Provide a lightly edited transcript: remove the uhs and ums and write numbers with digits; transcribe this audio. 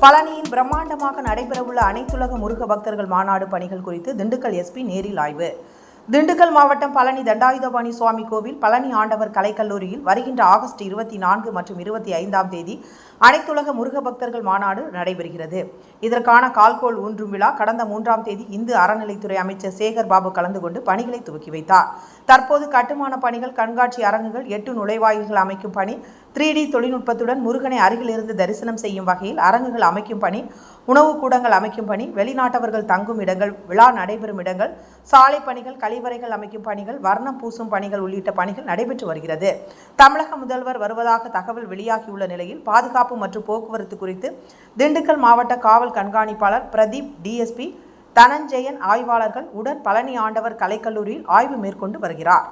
பழனியில் பிரம்மாண்டமாக நடைபெறவுள்ள அனைத்துலக முருக பக்தர்கள் மாநாடு பணிகள் குறித்து திண்டுக்கல் எஸ்பி நேரில் ஆய்வு. திண்டுக்கல் மாவட்டம் பழனி தண்டாயுதபாணி சுவாமி கோவில் பழனி ஆண்டவர் கலைக்கல்லூரியில் வருகின்ற ஆகஸ்ட் 24 மற்றும் 25ஆம் தேதி அனைத்துலக முருக பக்தர்கள் மாநாடு நடைபெறுகிறது. இதற்கான கால்கோள் ஊன்றும் விழா கடந்த 3ஆம் தேதி இந்து அறநிலைத்துறை அமைச்சர் சேகர் பாபு கலந்து கொண்டு பணிகளை துவக்கி வைத்தார். தற்போது கட்டுமான பணிகள், கண்காட்சி அரங்குகள், 8 நுழைவாயில்கள் அமைக்கும் பணி, 3D தொழில்நுட்பத்துடன் முருகனை அருகிலிருந்து தரிசனம் செய்யும் வகையில் அரங்குகள் அமைக்கும் பணி, உணவு கூடங்கள் அமைக்கும் பணி, வெளிநாட்டவர்கள் தங்கும் இடங்கள், விழா நடைபெறும் இடங்கள், சாலை பணிகள், கழிவறைகள் அமைக்கும் பணிகள், வர்ணம் பூசும் பணிகள் உள்ளிட்ட பணிகள் நடைபெற்று வருகிறது. தமிழக முதல்வர் வருவதாக தகவல் வெளியாகியுள்ள நிலையில் பாதுகாப்பு மற்றும் போக்குவரத்து குறித்து திண்டுக்கல் மாவட்ட காவல் கண்காணிப்பாளர் பிரதீப், டிஎஸ்பி தனஞ்சயன் ஆய்வாளர்கள் உடன் பழனி ஆண்டவர் கலைக்கல்லூரியில் ஆய்வு மேற்கொண்டு வருகிறார்.